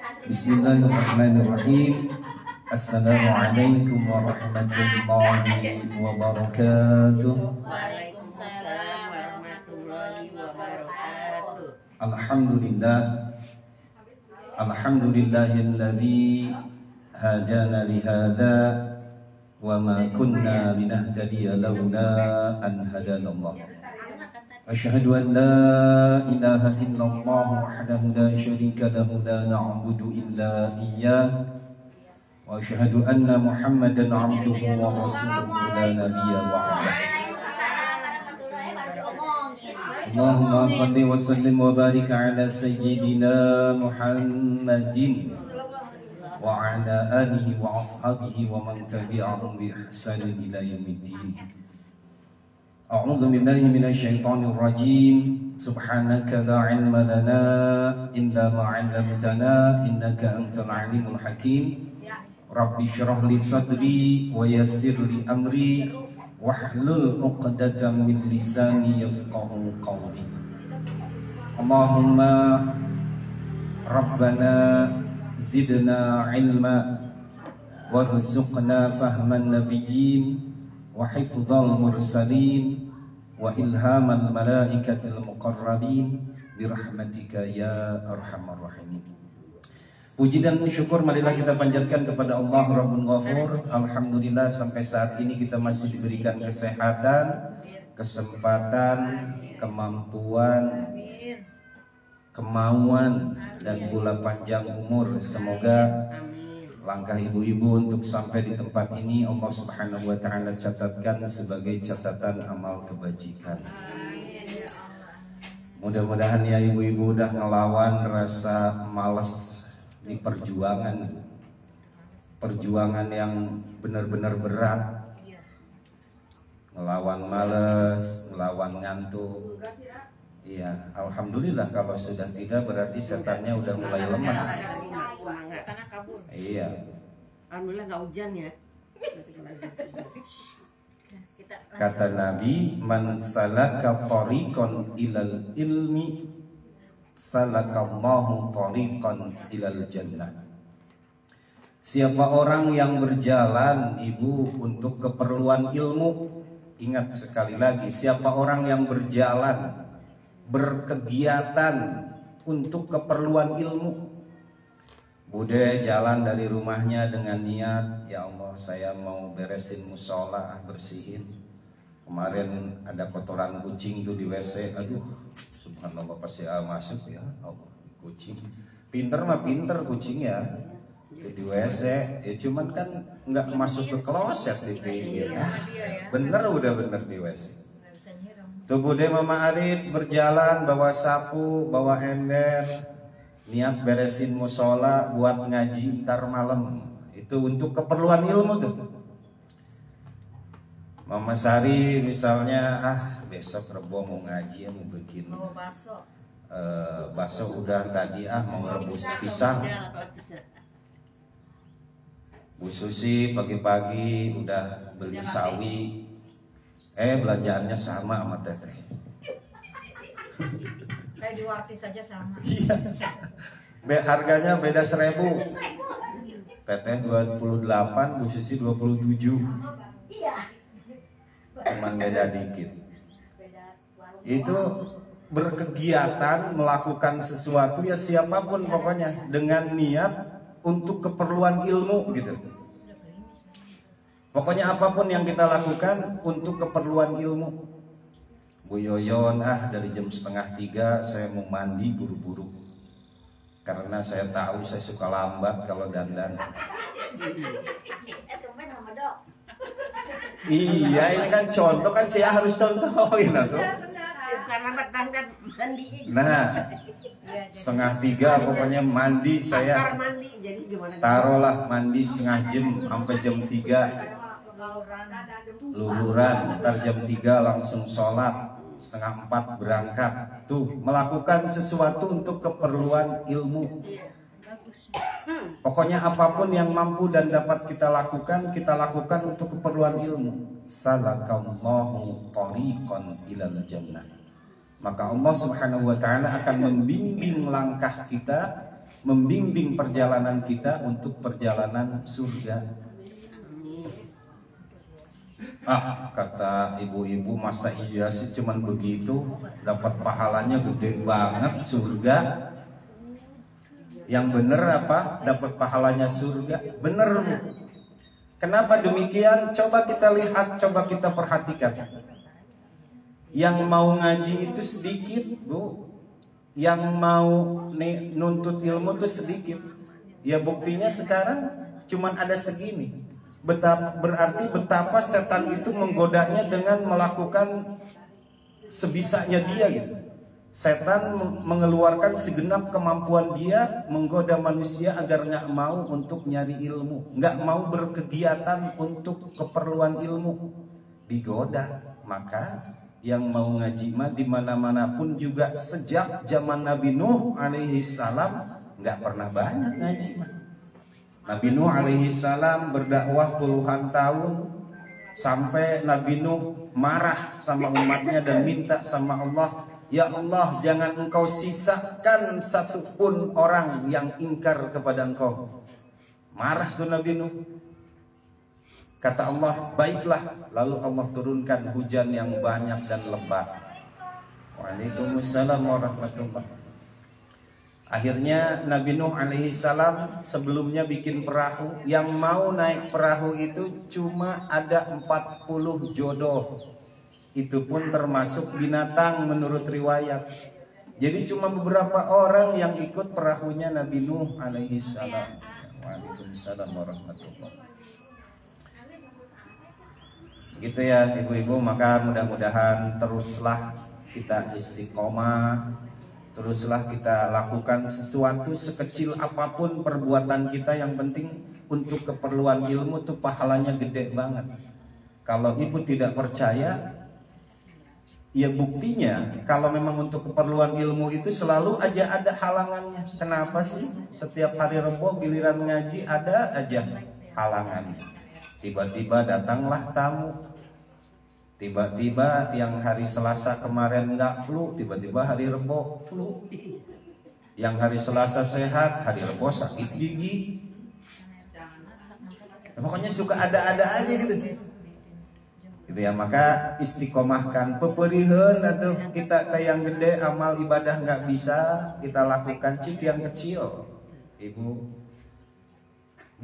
Bismillahirrahmanirrahim. Assalamualaikum warahmatullahi wabarakatuh. Waalaikumsalam warahmatullahi wabarakatuh. Alhamdulillah. Alhamdulillahilladzi hadana lihadza wa ma kunna linahtadiya laula an hadanallah. Asyhadu an la ilaha illallah wahdahu la syarika lahu la na'budu illa iyyah wa asyhadu anna Muhammadan 'abduhu wa rasuluhu la nabiyya ba'dah. Allahumma shalli wa sallim wa barik ala sayyidina Muhammadin wa ala alihi wa ashabihi wa man tabi'ahum bi ihsan ila yaumiddin. A'udzu billahi minasy syaithanir rajim. Subhanaka la 'ilma lana illa ma 'allamtana innaka antal 'alimul hakim. Rabbi shrah li sadri wa yassir li amri wahlul 'uqdatam min lisani yafqahu qawli. Allahumma rabbana zidna 'ilma warzuqna fahman nabiyyin wa hifdzal mursalin wa ilhamal malaikatil muqarrabin birahmatika ya arhamar rahimin. Puji dan syukur marilah kita panjatkan kepada Allah Rabbul Ghafur. Alhamdulillah sampai saat ini kita masih diberikan kesehatan, kesempatan, kemampuan, kemauan dan pula panjang umur. Semoga langkah ibu-ibu untuk sampai di tempat ini Allah Subhanahu wa taala catatkan sebagai catatan amal kebajikan. Mudah-mudahan ya ibu-ibu udah ngelawan rasa malas di perjuangan. Perjuangan yang benar-benar berat. Ngelawan malas, ngelawan ngantuk. Iya, alhamdulillah kalau sudah tidak berarti setannya udah mulai lemas. Setannya kabur. Iya. Alhamdulillah nggak hujan ya. Kata Nabi, man salaka tariqan ilal ilmi salakallahu tariqan ilal jannah. Siapa orang yang berjalan ibu untuk keperluan ilmu, ingat sekali lagi, siapa orang yang berjalan berkegiatan untuk keperluan ilmu. Bude jalan dari rumahnya dengan niat, ya Allah saya mau beresin musola, bersihin. Kemarin ada kotoran kucing tuh di WC, aduh subhanallah pasti masuk ya Allah kucing. Pinter mah pinter kucing ya, itu di WC, ya cuman kan nggak masuk ke kloset di pinggir. Bener udah bener di WC. Tuh Bude Mama Arif berjalan bawa sapu, bawa ember, niat beresin musola buat ngaji ntar malam. Itu untuk keperluan ilmu tuh. Mama Sari misalnya, besok Rebo mau ngaji ya mau bikin bakso udah tadi mau rebus pisang. Bu Susi pagi-pagi udah beli sawi. Belanjaannya sama sama Teteh. Kayak di Warti saja sama. Iya. Harganya beda 1.000. Teteh 28, Bu Sisi 27. Iya. Cuman beda dikit. Itu berkegiatan melakukan sesuatu ya siapapun pokoknya dengan niat untuk keperluan ilmu gitu. Pokoknya apapun yang kita lakukan untuk keperluan ilmu. Bu Yoyon, dari jam 2:30 saya mau mandi buru-buru. Karena saya tahu saya suka lambat kalau dandan. Iya, ini kan contoh kan saya harus contohin tuh. Bukan lambat dandan mandi. Nah, 2:30 pokoknya mandi saya. Taruhlah mandi 1/2 jam sampai jam 3. Luluran, ntar jam 3 langsung sholat, 3:30 berangkat. Tuh, melakukan sesuatu untuk keperluan ilmu. Pokoknya apapun yang mampu dan dapat kita lakukan untuk keperluan ilmu. Salakallahu tariqan ilal jannah. Maka Allah Subhanahu wa taala akan membimbing langkah kita membimbing perjalanan kita untuk perjalanan surga. Kata ibu-ibu, masa iya sih cuman begitu, dapat pahalanya gede banget surga. Yang bener apa? Dapat pahalanya surga. Bener Bu. Kenapa demikian? Coba kita lihat, coba kita perhatikan. Yang mau ngaji itu sedikit Bu, yang mau nuntut ilmu itu sedikit. Ya buktinya sekarang cuman ada segini. Berarti betapa setan itu menggodanya dengan melakukan sebisanya dia gitu. Setan mengeluarkan segenap kemampuan dia menggoda manusia agar nggak mau untuk nyari ilmu, nggak mau berkegiatan untuk keperluan ilmu, digoda. Maka yang mau ngaji mah di mana-mana pun juga sejak zaman Nabi Nuh alaihi salam nggak pernah banyak ngaji mah. Nabi Nuh alaihi salam berdakwah puluhan tahun sampai Nabi Nuh marah sama umatnya dan minta sama Allah, ya Allah, jangan engkau sisakan satupun orang yang ingkar kepada engkau. Marah tuh Nabi Nuh. Kata Allah, baiklah. Lalu Allah turunkan hujan yang banyak dan lebat. Waalaikumsalam warahmatullahi. Akhirnya Nabi Nuh alaihi salam sebelumnya bikin perahu. Yang mau naik perahu itu cuma ada 40 jodoh. Itu pun termasuk binatang menurut riwayat. Jadi cuma beberapa orang yang ikut perahunya Nabi Nuh alaihi salam. Waalaikumsalam warahmatullahi. Gitu ya ibu-ibu, maka mudah-mudahan teruslah kita istiqomah, teruslah kita lakukan sesuatu sekecil apapun perbuatan kita, yang penting untuk keperluan ilmu tuh pahalanya gede banget. Kalau ibu tidak percaya, ya buktinya kalau memang untuk keperluan ilmu itu selalu aja ada halangannya. Kenapa sih? Setiap hari Rebo giliran ngaji ada aja halangannya. Tiba-tiba datanglah tamu. Tiba-tiba yang hari Selasa kemarin nggak flu, tiba-tiba hari Rebo flu. Yang hari Selasa sehat, hari Rebo sakit gigi. Pokoknya suka ada-ada aja gitu. Gitu ya, maka istiqomahkan peperiheun atau kita yang gede amal ibadah nggak bisa kita lakukan, cik yang kecil. Ibu,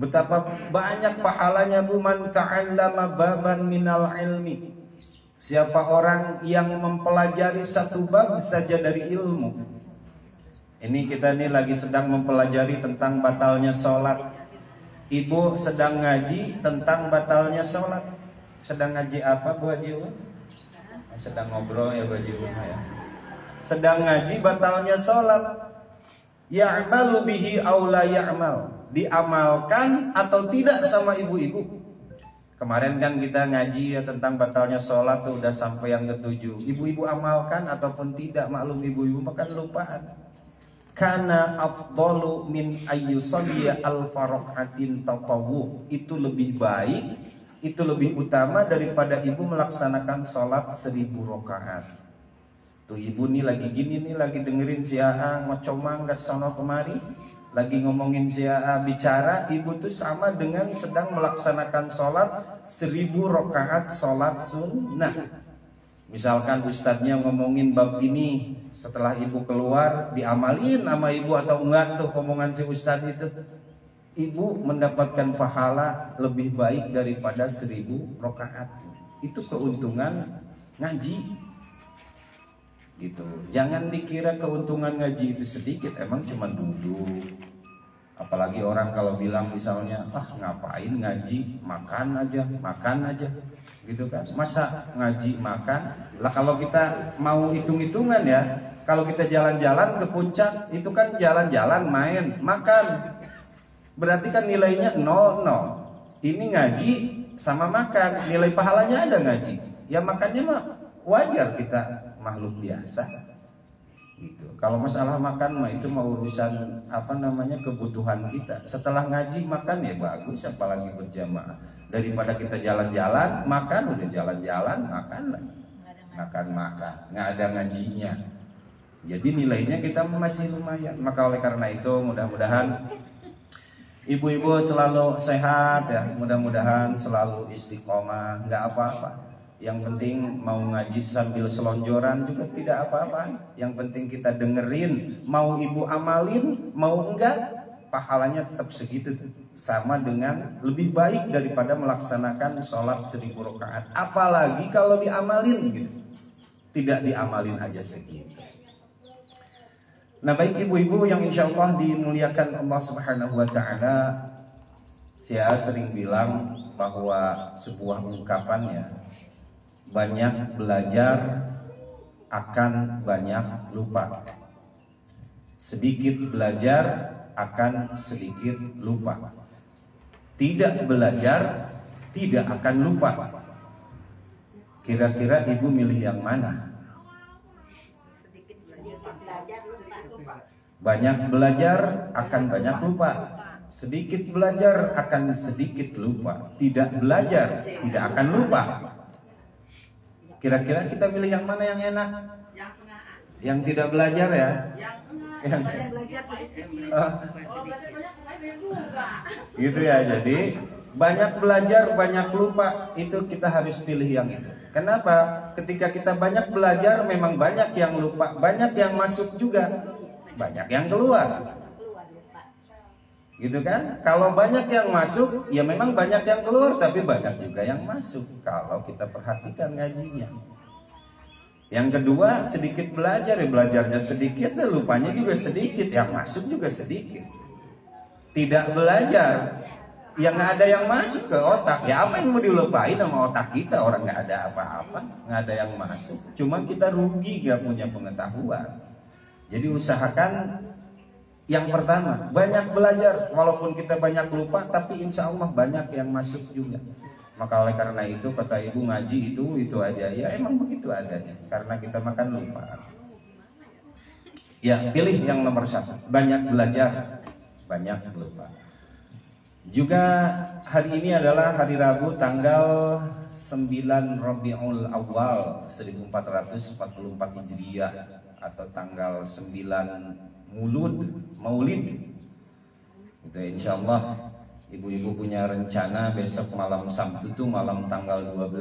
betapa banyak pahalanya Bu, man ta'allama baban minal ilmi. Siapa orang yang mempelajari satu bab saja dari ilmu. Ini kita nih lagi sedang mempelajari tentang batalnya sholat. Ibu sedang ngaji tentang batalnya sholat. Sedang ngaji apa Bu Haji? Sedang ngobrol ya Bu Haji ya. Sedang ngaji batalnya sholat. Ya'malu bihi aw la ya'mal. Diamalkan atau tidak sama ibu-ibu. Kemarin kan kita ngaji ya tentang batalnya sholat tuh udah sampai yang ke-7. Ibu-ibu amalkan ataupun tidak, maklum ibu-ibu makan lupaan. Kana afdalu min ayyusalliya al-faraqatin tatawu. Itu lebih baik, itu lebih utama daripada ibu melaksanakan sholat 1000 rakaat. Tuh ibu nih lagi gini nih, lagi dengerin si Aang ngocomang ke sono kemari, lagi ngomongin si Aang bicara, ibu tuh sama dengan sedang melaksanakan sholat 1000 rakaat sholat sunnah. Misalkan ustadznya ngomongin bab ini, setelah ibu keluar diamalin sama ibu atau enggak tuh omongan si ustadz itu, ibu mendapatkan pahala lebih baik daripada 1000 rakaat. Itu keuntungan ngaji gitu. Jangan dikira keuntungan ngaji itu sedikit, emang cuma duduk. Apalagi orang kalau bilang misalnya, ngapain ngaji, makan aja gitu kan. Masa ngaji makan? Lah kalau kita mau hitung-hitungan ya, kalau kita jalan-jalan ke puncak itu kan jalan-jalan, main, makan. Berarti kan nilainya 0. Ini ngaji sama makan, nilai pahalanya ada ngaji. Ya makannya mah wajar, kita makhluk biasa gitu. Kalau masalah makan mah itu mau urusan kebutuhan kita. Setelah ngaji makan ya bagus, apalagi berjamaah. Daripada kita jalan-jalan makan, udah jalan-jalan makan lagi, makan nggak ada ngajinya Jadi nilainya kita masih lumayan. Maka oleh karena itu mudah-mudahan ibu-ibu selalu sehat ya, mudah-mudahan selalu istiqomah, nggak apa-apa. Yang penting mau ngaji sambil selonjoran juga tidak apa-apa. Yang penting kita dengerin, mau ibu amalin, mau enggak, pahalanya tetap segitu. Sama dengan lebih baik daripada melaksanakan sholat 1000 rakaat. Apalagi kalau diamalin gitu. Tidak diamalin aja segitu. Nah baik ibu-ibu yang insya Allah dimuliakan Allah Subhanahu wa ta'ala, saya sering bilang bahwa sebuah ungkapannya, banyak belajar akan banyak lupa. Sedikit belajar akan sedikit lupa. Tidak belajar tidak akan lupa. Kira-kira ibu milih yang mana? Banyak belajar akan banyak lupa. Sedikit belajar akan sedikit lupa. Tidak belajar tidak akan lupa. Kira-kira kita pilih yang mana yang enak? Yang tidak belajar ya? Yang gitu ya. Jadi banyak belajar banyak lupa, itu kita harus pilih yang itu. Kenapa? Ketika kita banyak belajar memang banyak yang lupa, banyak yang masuk juga, banyak yang keluar. Gitu kan? Kalau banyak yang masuk, ya memang banyak yang keluar, tapi banyak juga yang masuk kalau kita perhatikan ngajinya. Yang kedua, sedikit belajar, ya belajarnya sedikit, ya lupanya juga sedikit, yang masuk juga sedikit. Tidak belajar, yang nggak ada yang masuk ke otak, ya apa yang mau dilupain sama otak kita? Orang nggak ada apa-apa, nggak ada yang masuk, cuma kita rugi gak punya pengetahuan. Jadi usahakan yang pertama, banyak belajar, walaupun kita banyak lupa, tapi insya Allah banyak yang masuk juga. Maka oleh karena itu kata ibu, ngaji itu aja, ya emang begitu adanya, karena kita makan lupa. Ya pilih yang nomor 1, banyak belajar, banyak lupa. Juga hari ini adalah hari Rabu tanggal 9 Rabiul Awal 1444 Hijriah, atau tanggal 9 Maulid. Itu insyaallah ibu-ibu punya rencana besok malam Sabtu tuh, malam tanggal 12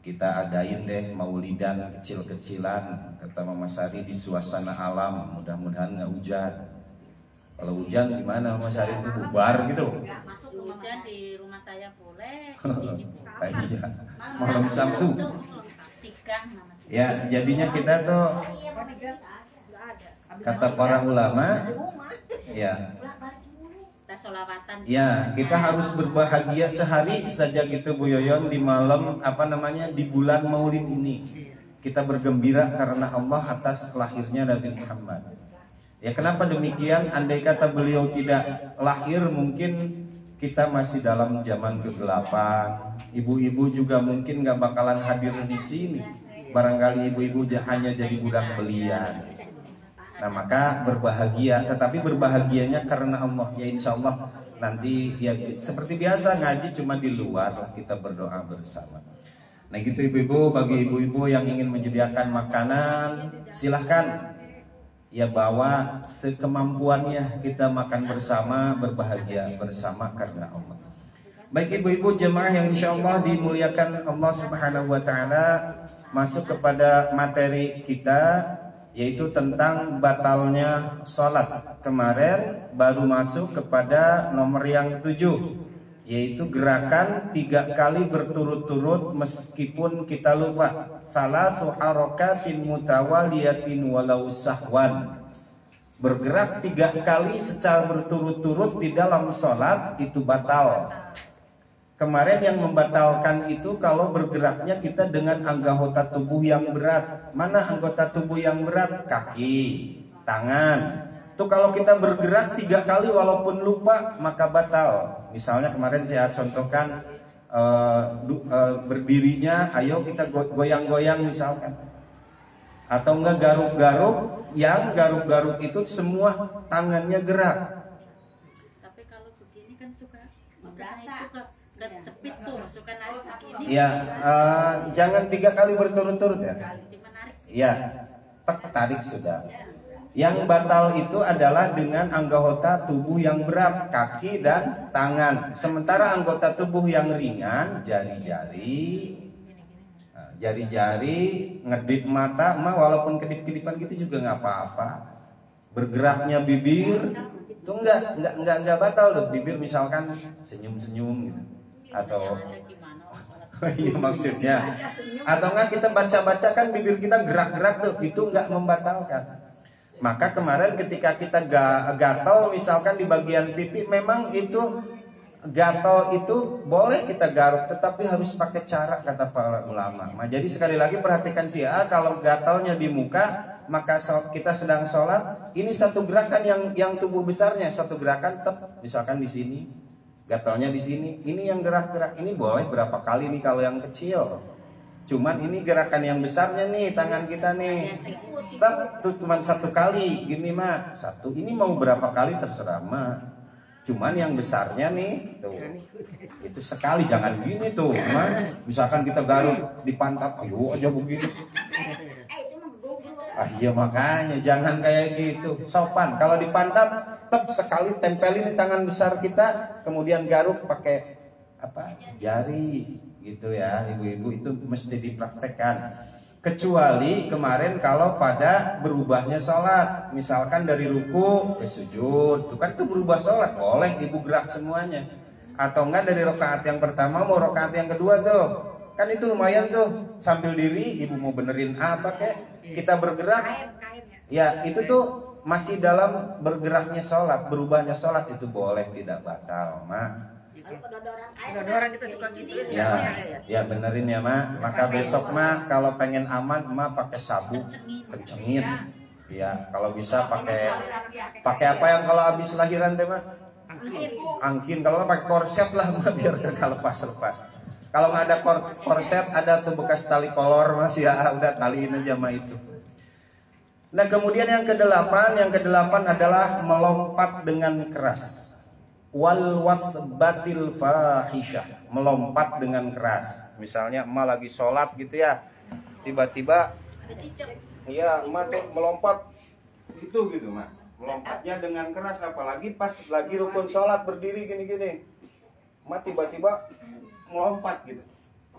kita adain deh maulidan kecil-kecilan, kata Mama Sari, di suasana alam, mudah-mudahan nggak hujan. Kalau hujan gimana Mama Sari, itu bubar gitu? Masuk hujan di rumah saya boleh, di sini iya. Malam Sabtu. Ya jadinya kita tuh kata para ulama, ya ya kita harus berbahagia sehari saja gitu Bu Yoyon, di malam di bulan Maulid ini kita bergembira karena Allah atas lahirnya Nabi Muhammad. Ya kenapa demikian? Andai kata beliau tidak lahir, mungkin kita masih dalam zaman kegelapan. Ibu-ibu juga mungkin gak bakalan hadir di sini. Barangkali ibu-ibu hanya jadi budak belian. Nah maka berbahagia, tetapi berbahagianya karena Allah. Ya insya Allah nanti ya seperti biasa ngaji cuma di luar lah, kita berdoa bersama. Nah gitu ibu-ibu, bagi ibu-ibu yang ingin menyediakan makanan silahkan, ya bawa sekemampuannya, kita makan bersama, berbahagia bersama karena Allah. Baik ibu-ibu jemaah yang insya Allah dimuliakan Allah Subhanahu wa ta'ala, masuk kepada materi kita, yaitu tentang batalnya sholat. Kemarin baru masuk kepada nomor yang 7, yaitu gerakan 3 kali berturut-turut meskipun kita lupa. Salasu harakatin mutawaliyatin walau sahwan. Bergerak 3 kali secara berturut-turut di dalam sholat itu batal. Kemarin yang membatalkan itu kalau bergeraknya kita dengan anggota tubuh yang berat. Mana anggota tubuh yang berat? Kaki, tangan. Tuh kalau kita bergerak 3 kali walaupun lupa maka batal. Misalnya kemarin saya contohkan berdirinya, ayo kita goyang-goyang misalkan. Atau enggak garuk-garuk, yang garuk-garuk itu semua tangannya gerak. Tapi kalau begini kan suka merasa kecepit tuh, suka narik begini. Ya, jangan 3 kali berturut-turut ya. Ya, tarik sudah. Yang batal itu adalah dengan anggota tubuh yang berat, kaki dan tangan. Sementara anggota tubuh yang ringan, jari-jari, ngedip mata, walaupun kedip-kedipan gitu juga nggak apa-apa. Bergeraknya bibir, itu nggak batal tuh. Bibir misalkan senyum-senyum gitu, atau iya maksudnya, atau enggak kita baca-baca kan bibir kita gerak-gerak tuh, itu nggak membatalkan. Maka kemarin ketika kita gatal misalkan di bagian pipi, memang itu gatal itu boleh kita garuk, tetapi harus pakai cara kata para ulama. Nah, jadi sekali lagi perhatikan kalau gatalnya di muka, maka kita sedang sholat, ini satu gerakan yang tubuh besarnya, satu gerakan misalkan di sini, gatalnya di sini, ini yang gerak-gerak, ini boleh berapa kali nih kalau yang kecil. Cuman ini gerakan yang besarnya nih, tangan kita nih, cuman satu kali, gini mah, satu, ini mau berapa kali terserah mah. Cuman yang besarnya nih, tuh, itu sekali, jangan gini tuh, mah. Misalkan kita garuk di pantat, ayo aja begini. Iya makanya jangan kayak gitu, sopan. Kalau di pantat, sekali tempelin di tangan besar kita, kemudian garuk pakai jari. Gitu ya, ibu-ibu, itu mesti dipraktekkan. Kecuali kemarin kalau pada berubahnya sholat, misalkan dari ruku ke sujud, itu kan tuh berubah sholat, boleh ibu gerak semuanya. Atau enggak dari rakaat yang pertama mau rakaat yang kedua tuh, kan itu lumayan tuh, sambil diri ibu mau benerin apa kek, kita bergerak, ya itu tuh masih dalam bergeraknya sholat, berubahnya sholat, itu boleh, tidak batal, mak. Kedodoran kita suka gitu ya benerin ya mak. Maka besok mak kalau pengen aman mak pakai sabuk, kencengin ya, kalau bisa pakai apa yang kalau habis lahiran deh mak, angkin. Kalau mak pakai korset lah mak, biar kalau lepas. Kalau nggak ada korset, ada tuh bekas tali kolor mas ya, udah taliin aja mak itu. Nah kemudian yang kedelapan adalah melompat dengan keras. Wal wasbatil fahisyah, melompat dengan keras. Misalnya emak lagi sholat gitu ya, tiba-tiba iya emak tuh melompat gitu emak, melompatnya dengan keras, apalagi pas lagi rukun sholat berdiri gini-gini, emak tiba-tiba melompat gitu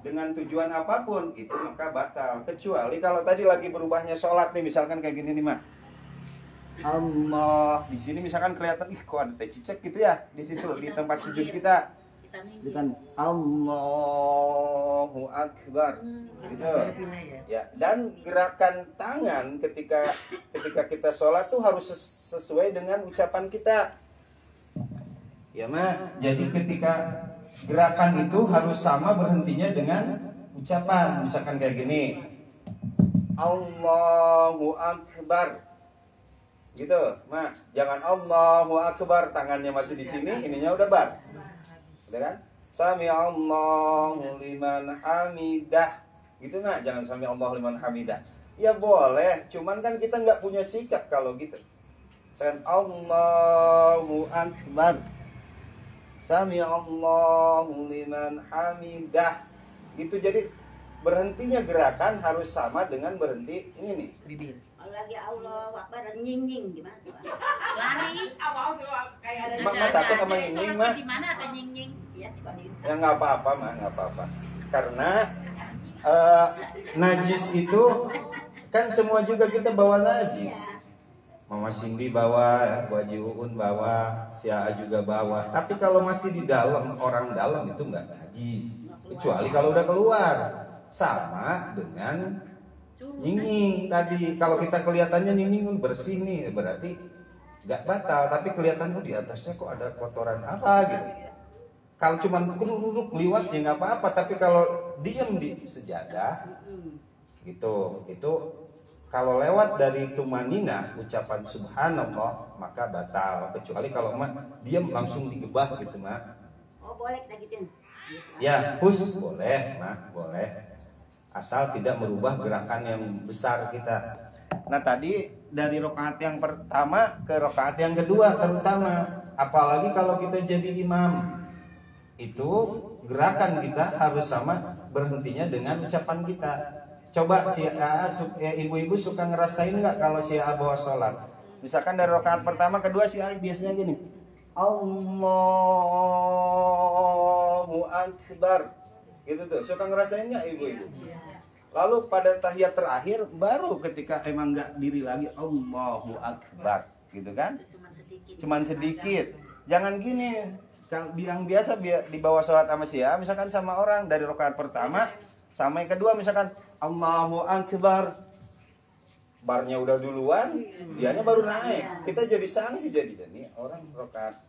dengan tujuan apapun, itu maka batal. Kecuali kalau tadi lagi berubahnya sholat nih, misalkan kayak gini nih mak, Allah, di sini misalkan kelihatan, kok ada teh cicak gitu ya di situ, di tempat sujud kita, kan Allahu Akbar, gitu. Ya, dan gerakan tangan ketika kita sholat tuh harus sesuai dengan ucapan kita. Ya mak, jadi ketika gerakan itu harus sama berhentinya dengan ucapan, misalkan kayak gini, Allahu Akbar. Gitu, mak, jangan Allahu Akbar, tangannya masih di sini, ininya udah bar, udah kan? Sami Allahu liman hamidah, gitu mak, jangan sami Allahu liman hamidah. Ya boleh, cuman kan kita nggak punya sikap kalau gitu. Jangan Allahu Akbar, Sami Allahu liman hamidah, gitu. Jadi berhentinya gerakan harus sama dengan berhenti ini nih. Bibir. Lagi Allah Akbar dan nying gimana tuh? Lari. Mak takut sama nying mah. Di mana ada nying? Iya, coba di. Ya nggak apa-apa mah, nggak apa-apa. Karena najis itu kan semua juga kita bawa najis. Mama Cindy bawa, ya, Bu Haji Uun bawa, si Aa juga bawa. Tapi kalau masih di dalam, orang dalam itu nggak najis. Kecuali kalau udah keluar. Sama dengan nying tadi, kalau kita kelihatannya nying bersih nih, berarti nggak batal. Tapi kelihatannya di atasnya kok ada kotoran apa gitu. Kalau cuma duduk liwat ya nggak apa-apa. Tapi kalau diem di sejadah gitu, itu kalau lewat dari tumanina ucapan subhanallah maka batal. Kecuali kalau mak diem langsung digebah gitu mak. Oh boleh kita gituin. Ya hus boleh mak, boleh. Asal tidak merubah gerakan yang besar kita. Nah tadi dari rakaat yang pertama ke rakaat yang kedua terutama, apalagi kalau kita jadi imam, itu gerakan kita harus sama berhentinya dengan ucapan kita. Coba si ibu-ibu suka ngerasain nggak kalau si A bawa sholat? Misalkan dari rakaat pertama kedua si A biasanya gini, Allahu Akbar, gitu tuh. Suka ngerasain nggak ibu-ibu? Lalu pada tahiyat terakhir baru ketika emang nggak diri lagi Allahu Akbar, gitu kan? Cuman sedikit. Jangan gini. Yang biasa dibawa sholat sama si A, misalkan sama orang dari rakaat pertama sama yang kedua misalkan Allahu Akbar, barnya udah duluan, dianya baru naik. Kita jadi sanksi nih orang rakaat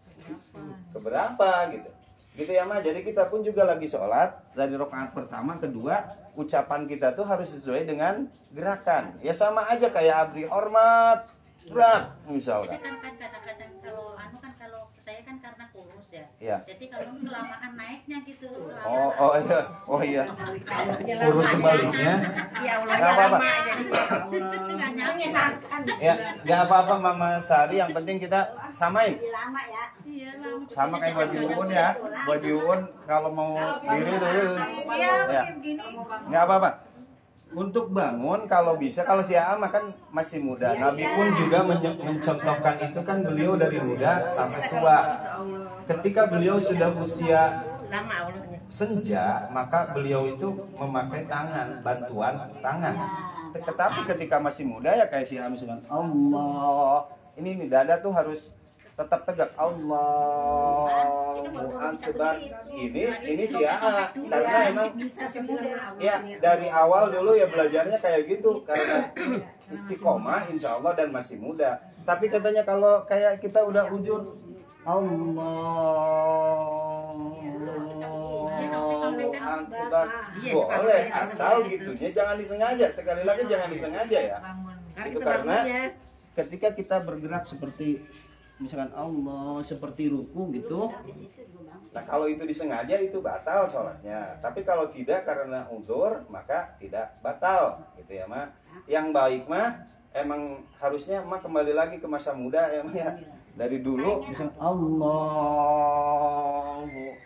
keberapa gitu. Gitu ya Ma. Jadi kita pun juga lagi sholat dari rakaat pertama kedua, ucapan kita tuh harus sesuai dengan gerakan. Ya sama aja kayak abri hormat, berat misalnya. Kan kadang-kadang kalau saya kan karena kurus ya. Iya. Jadi kalau kelamaan naiknya gitu. Oh iya. Kurus sebaliknya. Nggak apa-apa. Ya, nggak apa-apa Mama Sari. Yang penting kita samain. Lama ya. Sama kayak baju Uun ya. Baju Uun kalau mau diri tuh. Ya. Nggak apa-apa. Untuk bangun kalau bisa, kalau si Aam kan masih muda. Nabi pun juga mencontohkan itu kan, beliau dari muda sampai tua. Ketika beliau sudah usia senja, maka beliau itu memakai tangan, bantuan tangan. Tetapi ketika masih muda ya kayak si Aam sudah Allah. Ini dada tuh harus tetap tegak. Allahu Akbar. Ini si A, karena emang ya dari awal dulu ya belajarnya kayak gitu, karena istiqomah insya Allah dan masih muda. Tapi katanya kalau kayak kita udah ujur Allahu Akbar, boleh asal gitunya jangan disengaja. Sekali lagi jangan disengaja ya. Itu karena ketika kita bergerak seperti misalkan Allah seperti ruku gitu. Nah kalau itu disengaja itu batal sholatnya. Tapi kalau tidak karena uzur maka tidak batal gitu ya Ma. Yang baik mah emang harusnya mah kembali lagi ke masa muda ya Ma ya. Dari dulu misalkan Allahu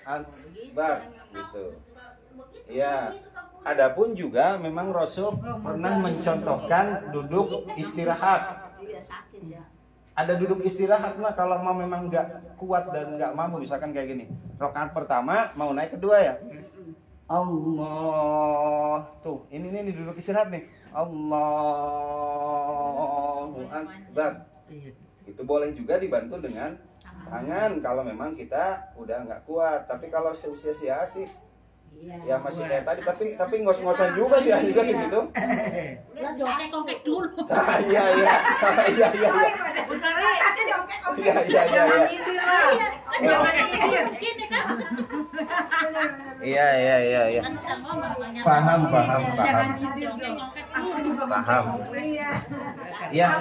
Akbar gitu. Ya. Adapun juga memang Rasul pernah mencontohkan duduk istirahat. Ada duduk istirahat mah kalau mau memang nggak kuat dan nggak mampu, misalkan kayak gini, rakaat pertama mau naik kedua ya, Allah tuh ini duduk istirahat nih, Allahu Akbar. Itu boleh juga dibantu dengan tangan kalau memang kita udah nggak kuat. Tapi kalau seusia sih ya masih kayak tadi, tapi ngos-ngosan juga sih segitu. Saya kongkek dulu. Iya. Iya. Paham. Ya.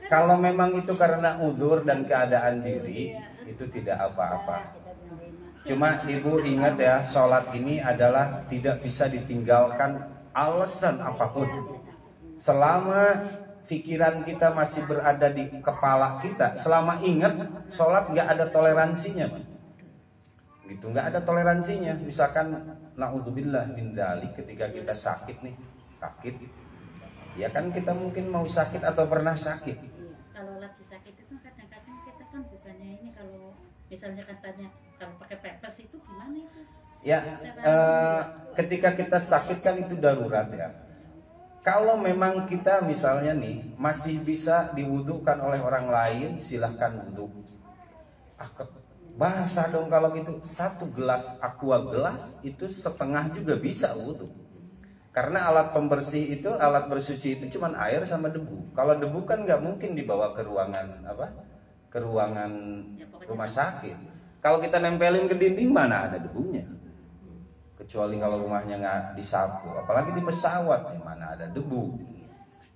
Kalau memang itu karena uzur dan keadaan diri, itu tidak apa-apa. Cuma ibu ingat ya, sholat ini adalah tidak bisa ditinggalkan alasan apapun. Selama pikiran kita masih berada di kepala kita, selama ingat, sholat nggak ada toleransinya, gitu, nggak ada toleransinya. Misalkan naudzubillah min dzalik, ketika kita sakit, ya kan kita mungkin mau sakit atau pernah sakit. Kalau lagi sakit itu kadang-kadang kita kan bukannya ini, kalau misalnya katanya kalau pakai pepes itu gimana itu? Ya, ketika kita sakit kan itu darurat ya. Kalau memang kita misalnya nih masih bisa diwudukan oleh orang lain, silahkan wudhu. Bahasa dong kalau gitu, 1 gelas aqua gelas itu setengah juga bisa wudhu. Karena alat pembersih itu, alat bersuci itu cuman air sama debu. Kalau debu kan nggak mungkin dibawa ke ruangan ke ruangan rumah sakit. Kalau kita nempelin ke dinding mana ada debunya, kecuali kalau rumahnya nggak disapu, apalagi di pesawat ya mana ada debu.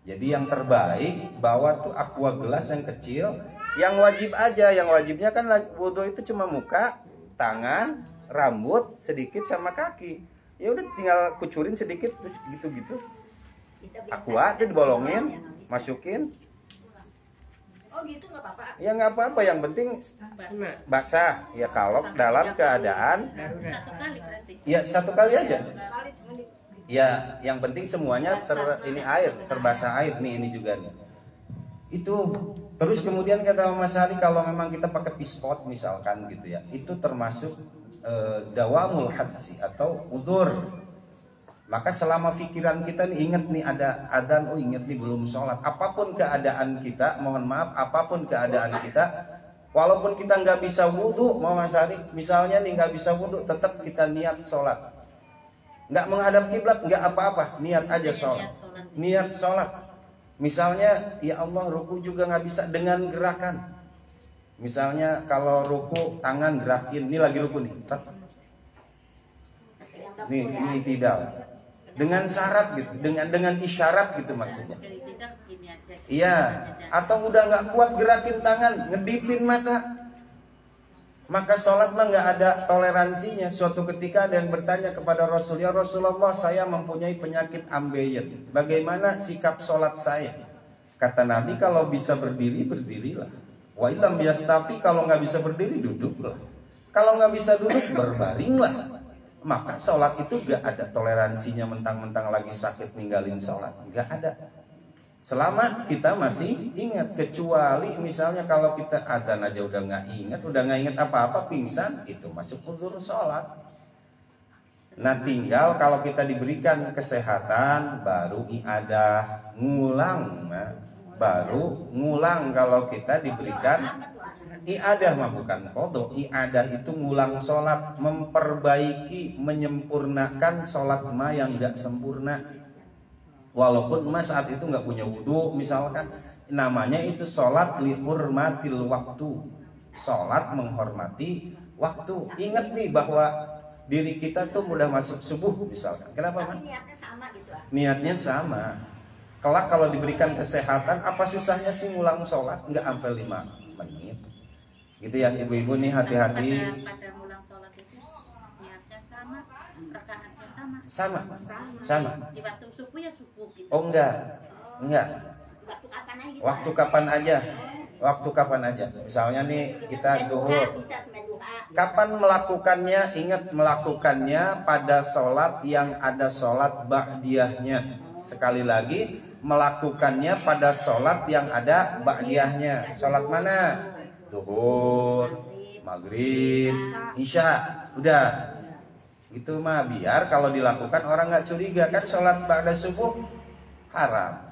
Jadi yang terbaik bawa tuh aqua gelas yang kecil, yang wajib aja, yang wajibnya kan wudhu itu cuma muka, tangan, rambut sedikit sama kaki. Ya udah tinggal kucurin sedikit terus gitu. Aqua itu dibolongin, masukin. Oh gitu nggak apa-apa. Ya nggak apa-apa, yang penting basah. Ya kalau dalam keadaan Satu kali berarti. ya 1 kali aja. Ya, yang penting semuanya ini air, terbasah air nih, ini juga nih. Itu terus kemudian kata Mas Ali, kalau memang kita pakai pispot misalkan gitu ya, itu termasuk dawamul hadsi atau uzur. Maka selama pikiran kita nih ingat nih ada adzan, oh ingat nih belum sholat. Apapun keadaan kita, mohon maaf, apapun keadaan kita, walaupun kita nggak bisa wudhu, mau Mas Ali, misalnya nih nggak bisa wudhu, tetap kita niat sholat. Nggak menghadap kiblat, nggak apa-apa, niat aja sholat. Niat sholat. Misalnya, ya Allah, ruku juga nggak bisa dengan gerakan. Misalnya kalau ruku tangan gerakin, ini lagi ruku nih. Nih, ini tidak. Dengan syarat gitu, dengan isyarat gitu maksudnya. Iya, atau udah nggak kuat gerakin tangan, ngedipin mata. Maka sholat mah nggak ada toleransinya. Suatu ketika ada yang bertanya kepada Rasul, ya Rasulullah, saya mempunyai penyakit ambeien. Bagaimana sikap sholat saya? Kata Nabi, kalau bisa berdiri, berdirilah. Wa ilam yastati, kalau nggak bisa berdiri, duduklah. Kalau nggak bisa duduk, berbaringlah. Maka sholat itu nggak ada toleransinya, mentang-mentang lagi sakit ninggalin sholat. Nggak ada. Selama kita masih ingat, kecuali misalnya kalau kita adzan aja udah nggak ingat apa-apa, pingsan, itu masuk uzur sholat. Nah tinggal kalau kita diberikan kesehatan, baru iadah ngulang, baru ngulang. Kalau kita diberikan iadah mah bukan qadha, iadah itu ngulang sholat, memperbaiki, menyempurnakan sholat mah yang nggak sempurna. Walaupun mas saat itu nggak punya wudhu misalkan, namanya itu sholat lihurmatil waktu, sholat menghormati waktu. Ingat nih bahwa diri kita tuh mudah masuk subuh misalkan. Kenapa man? Niatnya sama gitu. Niatnya sama. Kelak kalau diberikan kesehatan, apa susahnya sih ngulang sholat? Nggak sampai 5 menit. Gitu ya ibu-ibu nih, hati-hati. Pada ngulang sholat itu niatnya sama, rakaatnya Sama. Di waktu subuh ya subuh gitu. Oh enggak. Waktu kapan aja. Misalnya nih kita zuhur. Kapan melakukannya? Ingat melakukannya pada sholat yang ada sholat ba'diyahnya. Sekali lagi, melakukannya pada sholat yang ada ba'diyahnya. Sholat mana? Zuhur, maghrib, isya. Udah. Gitu mah biar kalau dilakukan orang nggak curiga. Kan sholat ba'da subuh haram,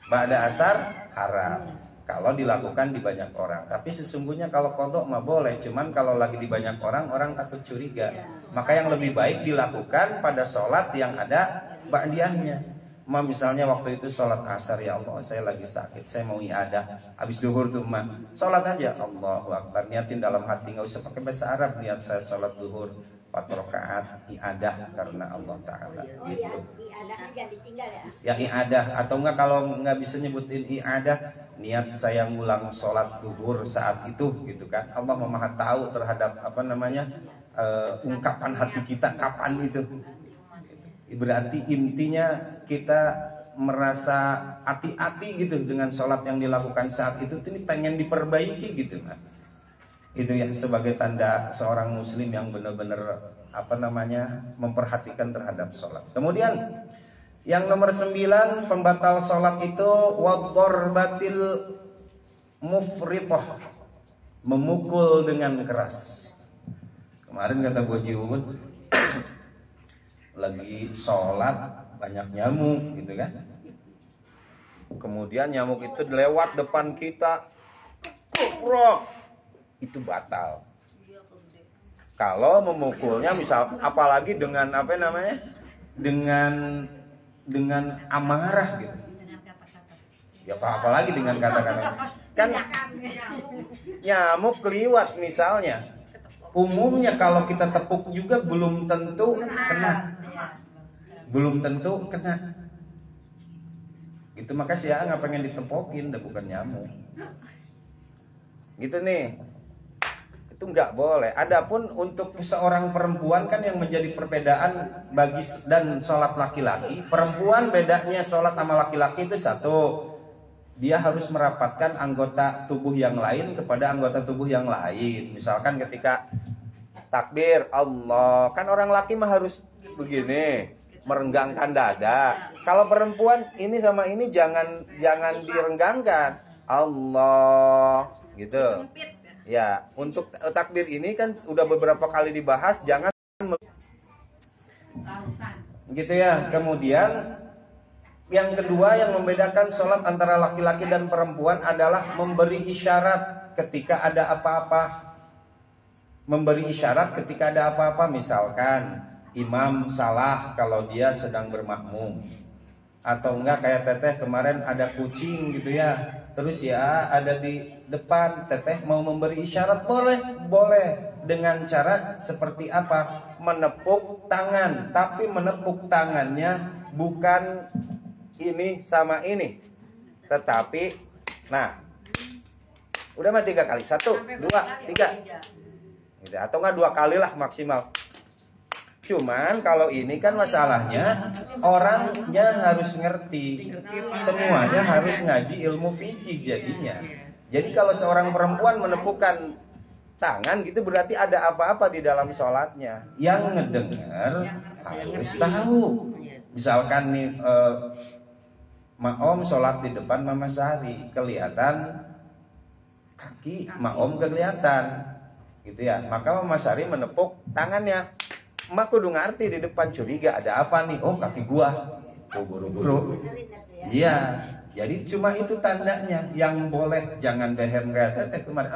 ba'da asar haram kalau dilakukan di banyak orang. Tapi sesungguhnya kalau qadha mah boleh, cuman kalau lagi di banyak orang, orang takut curiga. Maka yang lebih baik dilakukan pada sholat yang ada ba'diyahnya. Misalnya waktu itu sholat asar, ya Allah saya lagi sakit, saya mau iadah. Habis zuhur tuh sholat aja, Allahu Akbar, niatin dalam hati, nggak usah pakai bahasa Arab, niat saya sholat zuhur 4 rakaat iadah karena Allah Ta'ala gitu. Iadahnya jangan ditinggal ya. Ya iadah, atau enggak kalau nggak bisa nyebutin iadah, niat saya ngulang sholat zuhur saat itu gitu kan. Allah Maha tahu terhadap ungkapan hati kita kapan itu. Berarti intinya kita merasa hati-hati gitu dengan sholat yang dilakukan saat itu, ini pengen diperbaiki gitu kan. Itu ya sebagai tanda seorang muslim yang benar-benar memperhatikan terhadap sholat. Kemudian yang nomor 9 pembatal sholat itu wadharbatil mufritah, memukul dengan keras. Kemarin kata Bu Jiun lagi sholat banyak nyamuk gitu kan. Kemudian nyamuk itu lewat depan kita, kuprok. Itu batal. Kalau memukulnya misal, apalagi dengan dengan amarah gitu. Ya apalagi dengan kata-kata. Kan nyamuk keliwat misalnya. Umumnya kalau kita tepuk juga belum tentu kena. Belum tentu kena. Gitu, maka si A nggak pengen ditepokin, dah bukan nyamuk. Gitu nih. Itu nggak boleh. Adapun untuk seorang perempuan kan yang menjadi perbedaan bagi dan sholat laki-laki, perempuan bedanya sholat sama laki-laki itu satu, dia harus merapatkan anggota tubuh yang lain kepada anggota tubuh yang lain. Misalkan ketika takbir Allah, kan orang laki mah harus begini, merenggangkan dada. Kalau perempuan ini sama ini jangan direnggangkan. Allah gitu. Ya, untuk takbir ini kan udah beberapa kali dibahas, jangan gitu ya. Kemudian yang kedua yang membedakan sholat antara laki-laki dan perempuan adalah memberi isyarat ketika ada apa-apa. Memberi isyarat ketika ada apa-apa, misalkan imam salah kalau dia sedang bermakmum, atau enggak kayak teteh kemarin ada kucing gitu ya, terus ya ada di depan, teteh mau memberi isyarat, boleh dengan cara seperti apa? Menepuk tangan, tapi menepuk tangannya bukan ini sama ini, tetapi nah udah mah 3 kali, 1, 2, 3 gitu, atau enggak 2 kali lah maksimal. Cuman kalau ini kan masalahnya orangnya harus ngerti, semuanya harus ngaji ilmu fikih jadinya. Jadi kalau seorang perempuan menepukkan tangan gitu berarti ada apa-apa di dalam sholatnya. Yang ngedengar harus tahu. Misalkan nih Ma'om sholat di depan Mama Sari, kelihatan kaki Ma'om kelihatan gitu ya, maka Mama Sari menepuk tangannya. Emak kudu ngerti di depan, curiga ada apa nih, oh kaki gua tuh buru-buru. Iya, jadi cuma itu tandanya yang boleh, jangan dehem kayak teteh kemarin.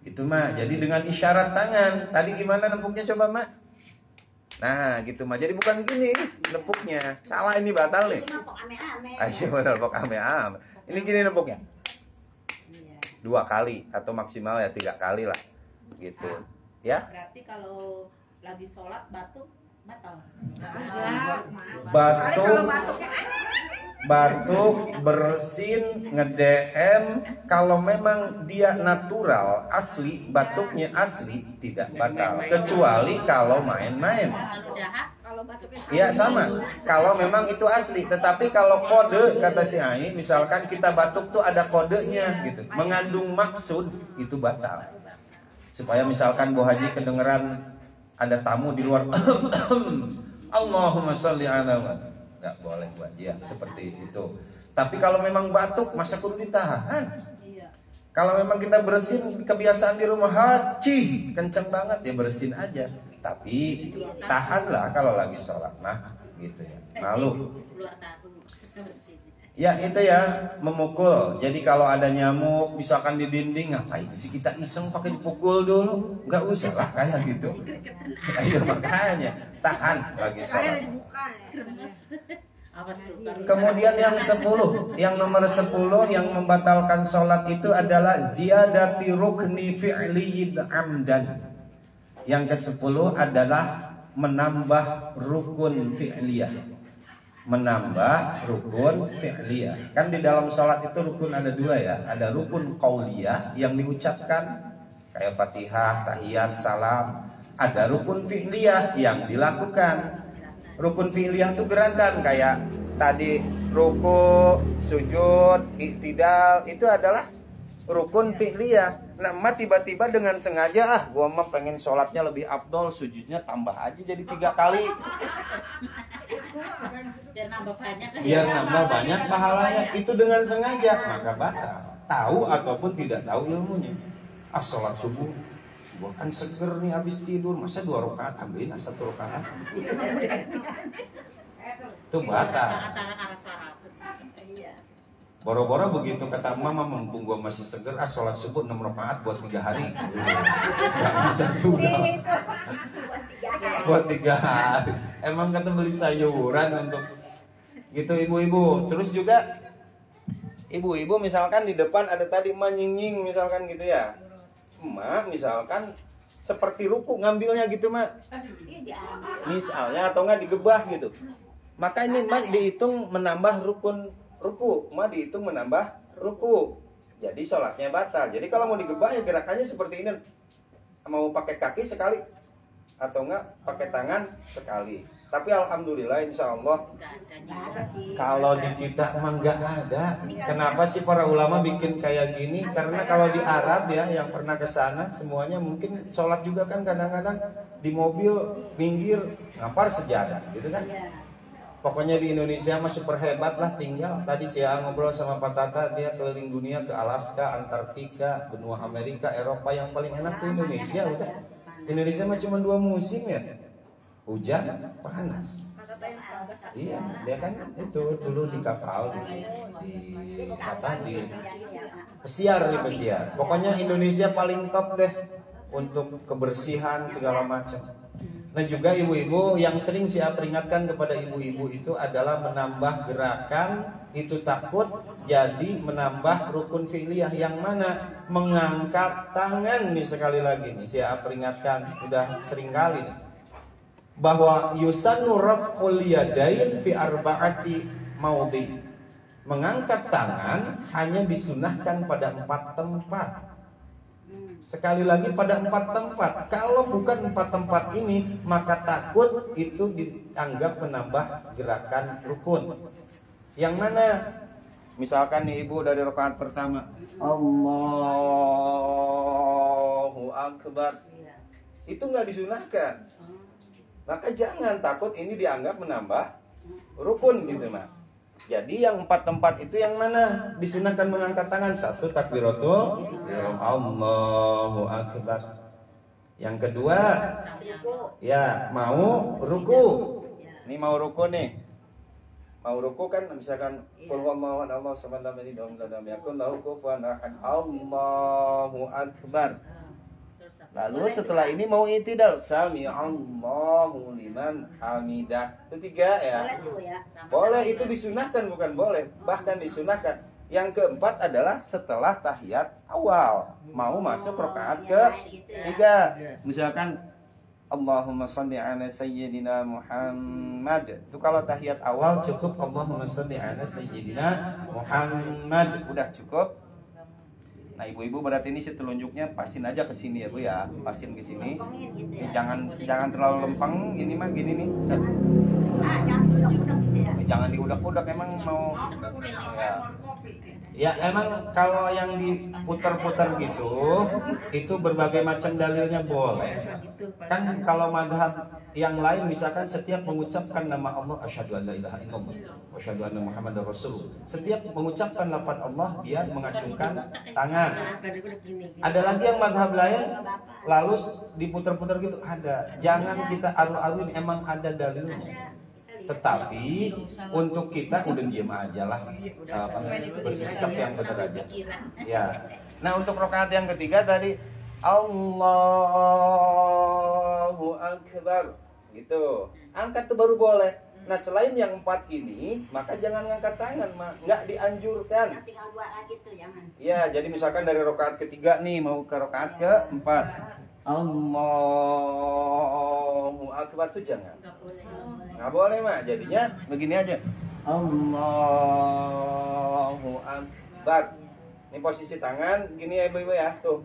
Itu mah jadi dengan isyarat tangan. Tadi gimana nempuknya coba Mak? Nah gitu mah, jadi bukan gini nempuknya, salah ini batal nih. Ayo benar pok ame-ame. Ini gini nempuknya 2 kali atau maksimal ya 3 kali lah gitu ya. Berarti kalau lagi sholat batuk batal. Batuk, bersin, ngedehem, kalau memang dia natural asli, batuknya asli tidak batal, kecuali kalau main-main. Ya sama, kalau memang itu asli. Tetapi kalau kode, kata si Ai, misalkan kita batuk tuh ada kodenya gitu, mengandung maksud, itu batal. Supaya misalkan Bu Haji kedengeran ada tamu di luar, Allahumma sholli ala, nggak boleh Bu Haji ya, seperti itu. Tapi kalau memang batuk, masa kudu ditahan. Kalau memang kita bersin, kebiasaan di rumah haji kenceng banget ya, bersin aja. Tapi tahanlah kalau lagi sholat, nah gitu ya. Malu. Ya itu ya, memukul. Jadi kalau ada nyamuk misalkan di dinding, ngapain sih kita iseng pakai dipukul dulu? Nggak usah lah kayak gitu. Ayo makanya tahan lagi sholat. Kemudian yang 10, yang nomor 10 yang membatalkan sholat itu adalah ziyadati rukni fi'liyid amdan. Yang ke-10 adalah menambah rukun fi'liyah. Menambah rukun fi'liyah. Kan di dalam sholat itu rukun ada 2 ya. Ada rukun qauliyah yang diucapkan kayak Fatihah, tahiyat, salam. Ada rukun fi'liyah yang dilakukan. Rukun fi'liyah itu gerakan kayak tadi ruku, sujud, iktidal, itu adalah rukun fi'liyah. Nah, emak tiba-tiba dengan sengaja, gua mah pengen sholatnya lebih afdol, sujudnya tambah aja jadi 3 kali. Biar nambah banyak pahalanya. Itu dengan sengaja, maka batal. Tahu ataupun tidak tahu ilmunya. Sholat subuh, gua kan seger nih habis tidur, masa 2 rakaat tambahin 1 rakaat. Itu batal. Boro-boro begitu kata mama, mumpung gua masih seger, sholat subuh 6 rakaat buat 3 hari. Gak bisa juga. Buat 3 hari. Emang kata beli sayuran untuk gitu ibu-ibu. Terus juga ibu-ibu misalkan di depan ada tadi menyinying misalkan gitu ya. Emak misalkan seperti ruku ngambilnya gitu mak. Misalnya atau enggak digebah gitu. Maka ini mak dihitung menambah rukun ruku, mah dihitung menambah ruku. Jadi sholatnya batal. Jadi kalau mau digebah ya gerakannya seperti ini. Mau pakai kaki sekali atau enggak pakai tangan sekali. Tapi alhamdulillah insya Allah Nggak ada sih. kalau di kita emang nggak ada. Kenapa sih para ulama bikin kayak gini? Karena kalau di Arab ya, yang pernah ke sana semuanya mungkin sholat juga kan kadang-kadang di mobil minggir ngampar sejadah gitu kan. Pokoknya di Indonesia mah super hebat lah tinggal. Tadi saya ngobrol sama Pak Tata, dia keliling dunia ke Alaska, Antartika, benua Amerika, Eropa. Yang paling enak tuh Indonesia udah. Indonesia mah cuma 2 musim ya, hujan, panas. Iya, dia kan itu dulu di kapal di pesiar. Pokoknya Indonesia paling top deh untuk kebersihan segala macam. Nah juga ibu-ibu yang sering saya peringatkan kepada ibu-ibu itu adalah menambah gerakan itu takut jadi menambah rukun fi'liyah yang mana mengangkat tangan nih sekali lagi nih saya peringatkan udah sering kali nih. Bahwa yusannu raf'ul yadain fi arba'ati maudhi. Mengangkat tangan hanya disunahkan pada 4 tempat. Sekali lagi pada 4 tempat. Kalau bukan 4 tempat ini, maka takut itu dianggap menambah gerakan rukun. Yang mana? Misalkan nih ibu dari rakaat pertama, Allahu Akbar. Itu nggak disunahkan. Maka jangan takut ini dianggap menambah rukun gitu mah. Jadi yang 4 tempat itu yang mana disunahkan mengangkat tangan? 1 takbiratul ihram, Allahu Akbar. Yang kedua ya mau ruku. Ini mau ruku nih. Mau ruku kan misalkan qul huwallahu ahad Allahu samad lam yalid wa lam yakul lahu kufuwan ahad, Allahu Akbar. Lalu setelah ini mau i'tidal, sami Allahu liman hamidah. Itu 3 ya. Boleh, itu disunahkan bukan boleh, bahkan disunahkan. Yang keempat adalah setelah tahiyat awal, mau masuk rakaat ke-3. Misalkan Allahumma shalli ala sayyidina Muhammad. Itu kalau tahiyat awal cukup Allahumma shalli ala sayyidina Muhammad. Udah cukup. Nah ibu-ibu berarti ini telunjuknya pasin aja ke sini ya Bu ya, pasin ke sini. Jangan terlalu lempeng, ini mah gini nih. Jangan diudak-udak emang mau. Ya emang kalau yang diputar-putar gitu, itu berbagai macam dalilnya boleh. Kan kalau madhab yang lain misalkan setiap mengucapkan nama Allah asyhadu an la ilaha illallah wa asyhadu anna muhammadar rasul. Setiap mengucapkan lafaz Allah dia mengacungkan tangan. Ada lagi yang madhab lain lalu diputar-putar gitu ada. Jangan kita aru-aruin, emang ada dalilnya. Tetapi untuk kita udah diam aja lah, bersikap yang benar aja. Ya. Nah untuk rakaat yang ketiga tadi Allahu Akbar gitu. Angkat tuh baru boleh. Nah selain yang 4 ini, maka jangan ngangkat tangan, nggak dianjurkan. Ya, jadi misalkan dari rakaat ketiga nih mau ke rakaat ke-4, Allahu Akbar tuh jangan. Nggak boleh mah. Jadinya begini aja. Allahu Akbar. Ini posisi tangan gini ya ibu-ibu ya tuh.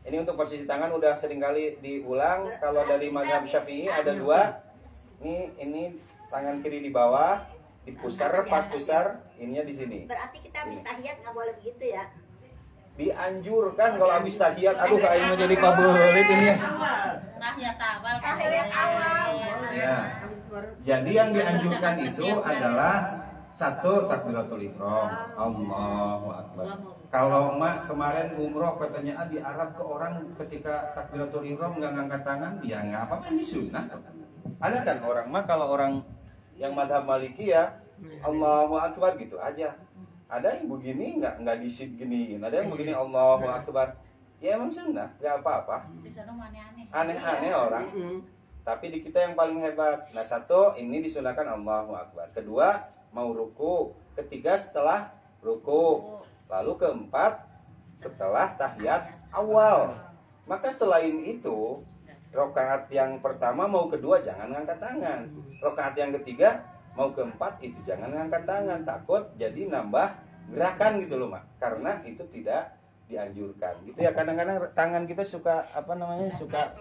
Ini untuk posisi tangan udah sering kali diulang. Kalau dari mazhab Syafi'i ada 2. Ini tangan kiri di bawah, dipusar, pas pusar, ininya di sini. Berarti kita habis tahiyat nggak boleh begitu ya? Dianjurkan kalau habis tahiyat. Aduh kayaknya mau jadi pabelit ini ya. Tahiyat awal. Ya. Jadi yang dianjurkan itu adalah 1 takbiratul ihram, Allahu Akbar. Kalau emak kemarin umroh katanya di Arab ke orang ketika takbiratul ihram nggak ngangkat tangan, dia nggak apa-apa, ini sunnah. Ada kan orang mah kalau orang yang madhab Maliki ya Allahu Akbar gitu aja. Ada yang begini nggak disip giniin, ada yang begini Allahu Akbar. Ya emang sunnah, nggak apa-apa. Aneh-aneh orang. Tapi di kita yang paling hebat. Nah 1 ini disunahkan Allahu Akbar. Kedua mau ruku. Ketiga setelah ruku. Lalu keempat setelah tahiyat awal. Maka selain itu rakaat yang pertama mau kedua jangan ngangkat tangan. Rakaat yang ketiga mau keempat itu jangan ngangkat tangan. Takut jadi nambah gerakan gitu loh Mak. Karena itu tidak dianjurkan. Gitu ya, kadang-kadang tangan kita suka suka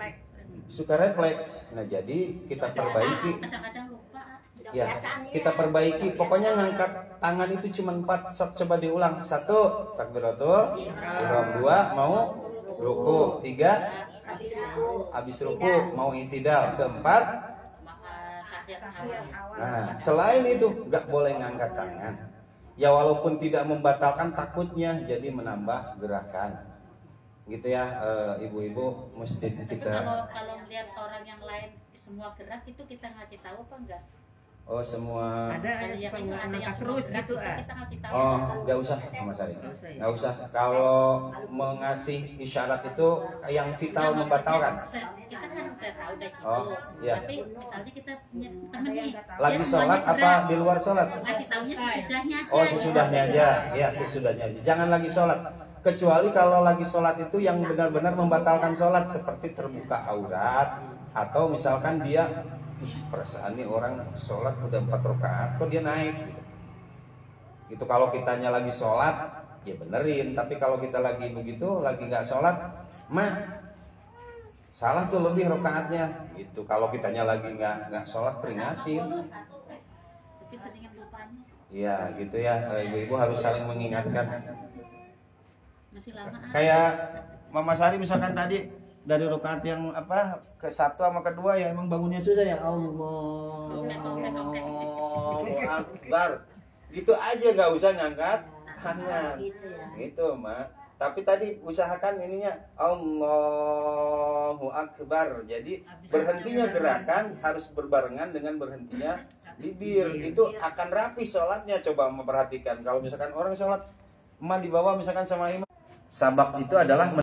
suka refleks. Nah jadi kita perbaiki. Kadang-kadang lupa. Ya, kita perbaiki. Pokoknya ngangkat tangan itu cuma 4. Coba diulang. 1 takbiratul ihram, 2 mau ruku, 3 habis ruku mau i'tidal, 4 nah selain itu nggak boleh ngangkat tangan. Ya walaupun tidak membatalkan, takutnya jadi menambah gerakan. Gitu ya ibu-ibu mesti Tapi kita. kalau melihat orang yang lain semua gerak itu kita ngasih tahu apa enggak? Oh semua. Ada yang terus gitu kita ngasih tahu. Oh, nggak usah Mas Ari. Nggak usah. Kalau mengasih isyarat itu yang vital membatalkan. Kita kan saya tahu deh gitu. Oh, iya. Tapi misalnya kita punya temen nih. Lagi dia sholat semuanya apa gerak. di luar sholat? Ngasih taunya sesudahnya aja. Oh, sesudahnya aja. Ya, sesudahnya aja. Jangan lagi sholat. Kecuali kalau lagi sholat itu yang benar-benar membatalkan sholat, seperti terbuka aurat, atau misalkan dia perasaan nih orang sholat udah 4 rakaat kok dia naik gitu. Itu kalau kitanya lagi sholat ya benerin, tapi kalau kita lagi begitu lagi nggak sholat mah salah tuh lebih rakaatnya gitu. Kalau kitanya lagi nggak sholat peringatin. Tapi sedikit lupanya. Iya gitu ya, ibu-ibu harus saling mengingatkan. Masih lama. Kayak Mama Sari misalkan tadi dari rakaat yang apa ke 1 sama kedua ya emang bangunnya susah ya. Allahu Akbar. Gitu aja nggak usah ngangkat tangan. Gitu Mak. Tapi tadi usahakan ininya Allahu Akbar. Jadi berhentinya gerakan harus berbarengan dengan berhentinya bibir. Itu akan rapi sholatnya. Coba memperhatikan kalau misalkan orang sholat emak di bawah misalkan sama imam. Sabak itu adalah